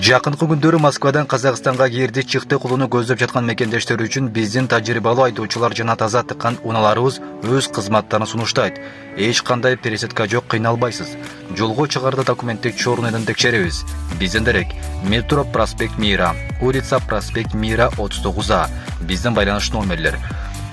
Жакынкы күндөрү Москвадан Казакстанга кирди чыкты кылууну көздөп жаткан мекендештер үчүн биздин тажрыйбалуу айдоочулар жана таза тыккан унааларыбыз өз кызматтарын сунуштайт. Эч кандай пересетка жок, кыйналбайсыз. Жолго чыгарда документтик чорунудан текшеребиз. Бизден дерек: Метро проспект Мира, улица проспект Мира 39А. Биздин байланыш номерлер: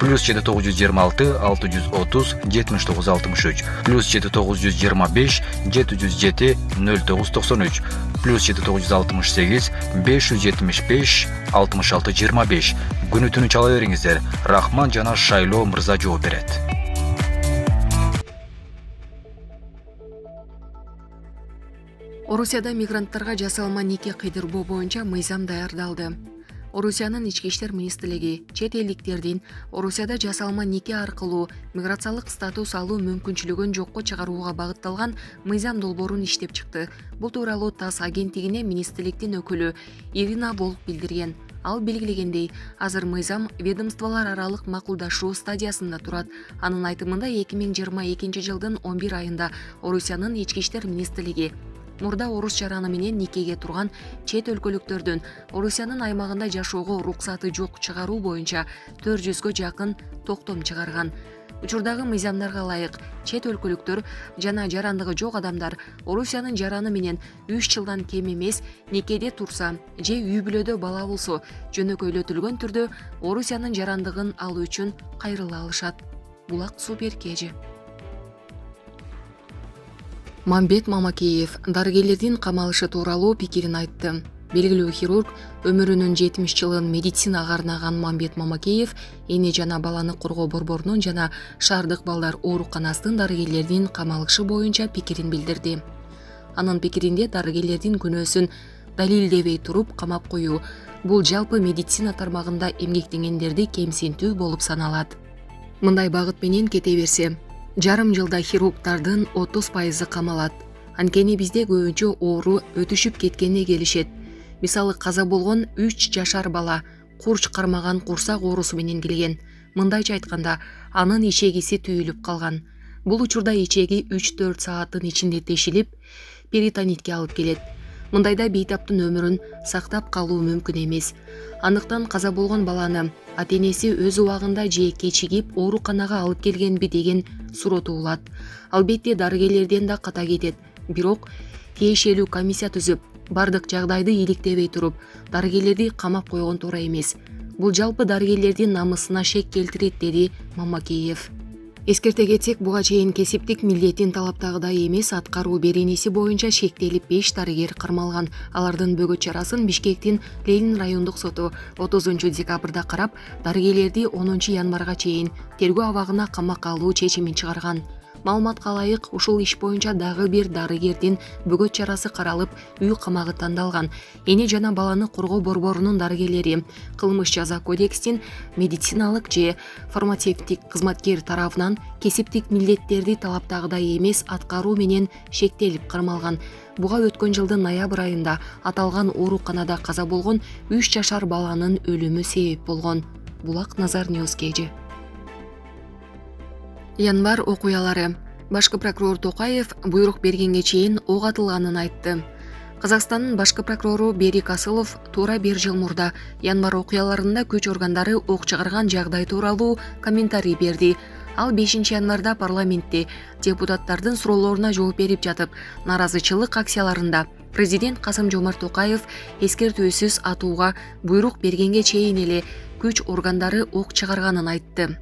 +7926 630 7963, +7925 707 0993, +7968 575 6625. Күнү түнү чала бериңиздер. Рахман жана Шайлоо мырза жооп берет. Орусияда мигранттарга жасалма нике кыйдырбоо боюнча мыйзам даярдалды. Орусиянын ички иштер министрлиги чет элдиктердин Орусияда жасалма нике аркылуу миграциялык статус алуу мүмкүнчүлүгүн жокко чыгарууга багытталган мыйзам долбоорун иштеп чыкты. Бул тууралуу ТАСС агенттигине министрликтин өкүлү Ирина Волк билдирген. Ал белгилегендей, азыр мыйзам ведомстволор аралык макулдашуу стадиясында турат. Анын айтымында 2022 жылдын 11 айында Орусиянын ички иштер министрлиги мурда орус жараны менен никеге турган чет өлкөлүктөрдүн Орусиянын аймагында жашоого уруксаты жок чыгаруу боюнча 400гө жакын токтом чыгарган. Учурдагы мыйзамдарга ылайык чет өлкөлүктөр жана жарандыгы жок адамдар Орусиянын жараны менен 3 жылдан кем эмес никеде турса же үй бүлөдө бала болсо жөнөкөйлөтүлгөн түрдө Орусиянын жарандыгын алуу үчүн кайрыла алышат. Булак Супер Кежи. Мамбет Мамакеев дарыгерлердин камалышы тууралуу пикирин айтты. Белгилүү хирург өмүрүнүн 70 жылын медицинага арнаган Мамбет Мамакеев эне жана баланы коргоо борборунун жана шаардык балдар ооруканасынын дарыгерлердин камалышы боюнча пикирин билдирди. Анын пикиринде дарыгерлердин күнөөсүн далилдебей туруп камап коюу бул жалпы медицина тармагында эмгектенгендерди кемсинтүү болуп саналат. Мындай багыт менен кете берсе, жарым жылда хирургдардын 30% камалат. Анткени бизде көбүнчө оору өтүшүп кеткенде келишет. Мисалы каза болгон 3 жашар бала курч кармаган курсак оорусу менен келген. Мындайча айтканда, анын ичегиси түйүлүп калган. Бул учурда ичеги 3-4 сааттын ичинде тешилип, перитонитке алып келет. Мындайда бейтаптын өмүрүн сактап калуу мүмкүн эмес. Андыктан каза болгон баланы ата-энеси өз убагында же кечигип ооруканага алып келгенби деген суроо туулат. Албетте дарыгерлерден да ката кетет. Бирок тиешелүү комиссия түзүп, бардык жагдайды иликтебей туруп, дарыгерлерди камап койгон туура эмес. Бул жалпы дарыгерлердин намысына шек келтирет, деди Мамакеев. Эскерте кетсек, буга чейин кесиптик милдетин талаптагыдай эмес аткаруу беренеси боюнча шектелип 5 дарыгер кармалган. Алардын бөгөт чарасын Бишкектин Ленин райондук соту 30 декабрда карап, дарыгерлерди 10 январга чейин тергөө абагына камакка алуу чечимин чыгарган. Маалыматка ылайык, ушул иш боюнча дагы бир дарыгердин бөгөт чарасы каралып, үй камагы тандалган. Эне жана баланы коргоо борборунун дарыгерлери кылмыш жаза кодекстин медициналык же фармацевтик кызматкер тарафынан кесиптик милдеттерди талаптагыдай эмес аткаруу менен шектелип кармалган. Буга өткөн жылдын ноябрь айында аталган ооруканада каза болгон 3 жашар баланын өлүмү себеп болгон. Булак Назар Ньюс Кежи. Январь окуялары. Башкы прокурор Токаев буйрук бергенге чейин ок атылганын айтты. Казакстандын башкы прокурору Берик Асылов туура 1 жыл мурда январь окуяларында күч органдары ок чыгарган жагдай тууралуу комментарий берди. Ал 5 январда парламентте депутаттардын суроолоруна жооп берип жатып, наразычылык акцияларында президент Касым-Жомарт Токаев эскертүүсүз атууга буйрук бергенге чейин эле күч органдары ок чыгарганын айтты.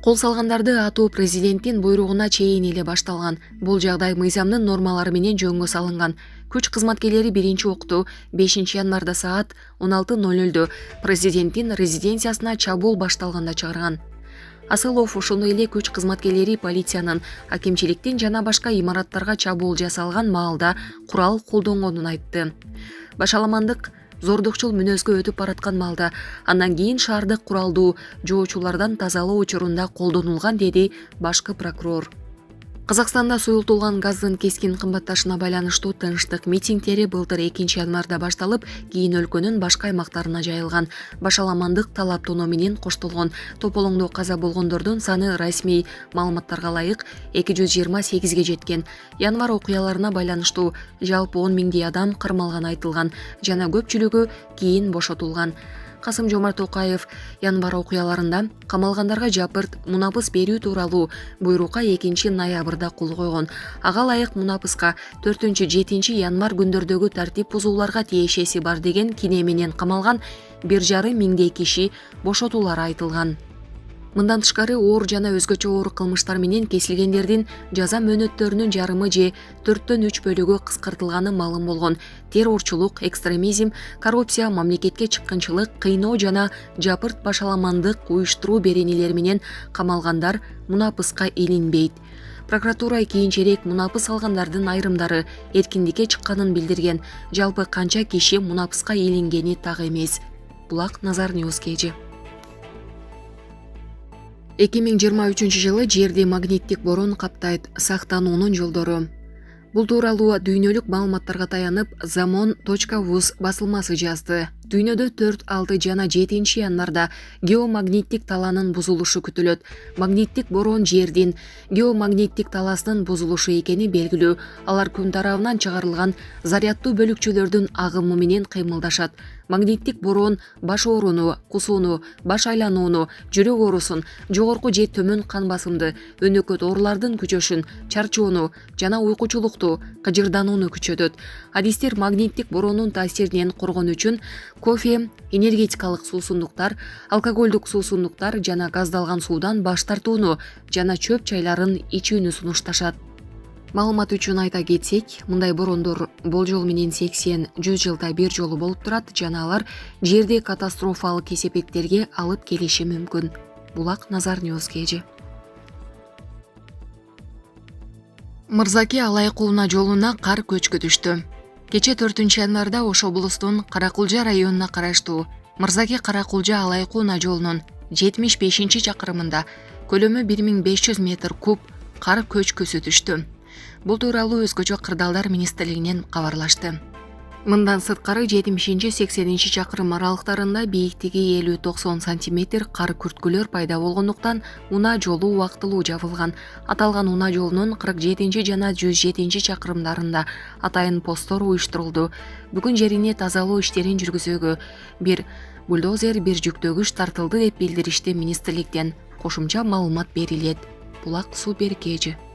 Кол салгандарды атуу президенттин буйругуна чейин эле башталган. Бул жагдай мыйзамдын нормалары менен жөнгө салынган. Күч кызматкерлери биринчи окту 5 январда саат 16:00 президенттин резиденциясына чабуул башталганда чыгарган. Асылов ошондой эле күч кызматкерлери полициянын акимчиликтин жана башка имараттарга чабуул жасалган маалда курал колдонгонун айтты. Башаламандык зордукчул мүнөзгө өтүп бараткан маалда андан кийин шаардык куралдуу жоочулардан тазалоо учурунда колдонулган, деди башкы прокурор. Казакстанда суюлтулган газдын кескин кымбатташына байланыштуу тынчтык митингдери былтыр 2 январда башталып, кийин өлкөнүн башка аймактарына жайылган. Башаламандык талаптонуу менен коштолгон. Тополоңдо каза болгондордун саны расмий маалыматтарга ылайык 228ге жеткен. Январ окуяларына байланыштуу жалпы 10 миңдей адам кармалганы айтылган жана көпчүлүгү кийин бошотулган. Касым-Жомарт Токаев январ окуяларында камалгандарга жапырт мунапыс берүү тууралуу буйрукка 2 ноябрда кол койгон. Ага ылайык мунапыска 4-7 январ күндөрдөгү тартип бузууларга тиешеси бар деген кине менен камалган 1,5 миңдей киши бошотуулары айтылган. Мындан тышкары оор жана өзгөчө оор кылмыштар менен кесилгендердин жаза мөөнөттөрүнүн жарымы же 4/3 бөлүгү кыскартылганы маалым болгон. Террорчулук, экстремизм, коррупция, мамлекетке чыккынчылык, кыйноо жана жапырт башаламандык уюштуруу беренелери менен камалгандар мунапыска илинбейт. Прокуратура кийинчерээк мунапыс алгандардын айрымдары эркиндикке чыкканын билдирген. Жалпы канча киши мунапыска илингени так эмес. Булак Назар Ньюс KG. 2023 жылы жерди магниттик борон каптайт. Сактануунун жолдору. Бул тууралуу дүйнөлүк маалыматтарга таянып Zamon.uz басылмасы жазды. Дүйнөдө 4, 6 жана 7 январда геомагниттик талаанын бузулушу күтүлөт. Магниттик борон жердин геомагниттик талаасынын бузулушу экени белгилүү. Алар күн тарабынан чыгарылган заряддуу бөлүкчөлөрдүн агымы менен кыймылдашат. Магниттик борон баш ооруну, кусууну, баш айланууну, жүрөк оорусун, жогорку же төмөн кан басымды, өнөкөт оорулардын күчөшүн, чарчоону жана уйкучулукту, кыжырданууну күчөтөт. Адистер магниттик боронун таасиринен коргон үчүн кофе, энергетикалык суусундуктар, алкоголдук суусундуктар жана газдалган суудан баш тартууну жана чөп чайларын ичүүнү сунушташат. Маалымат үчүн айта кетсек, мындай борондор болжол менен 80-100 жылда бир жолу болуп турат жана алар жерди катастрофалык кесепеттерге алып келиши мүмкүн. Булак Назар Ньюс KG. Мырзаке Алайкулуна жолуна кар көчкү түштү. Кече 4 январда Ош облустун Каракулжа районуна караштуу Мырзаке Каракулжа Алайкулуна жолунун 75-чакырымында көлөмү 1500 метр куб кар көчкүсү түштү. Бул тууралуу өзгөчө кырдаалдар министрлигинен кабарлашты. Мындан сырткары 70-80 чакырым аралыктарында бийиктиги 50-90 сантиметр кар күрткүлөр пайда болгондуктан унаа жолу убактылуу жабылган. Аталган унаа жолунун 47 жана 107 чакырымдарында атайын посттор уюштурулду. Бүгүн жерине тазалоо иштерин жүргүзүүгө бир бульдозер, бир жүктөгүч тартылды деп билдиришти министрликтен. Кошумча маалымат берилет. Булак Супер KG.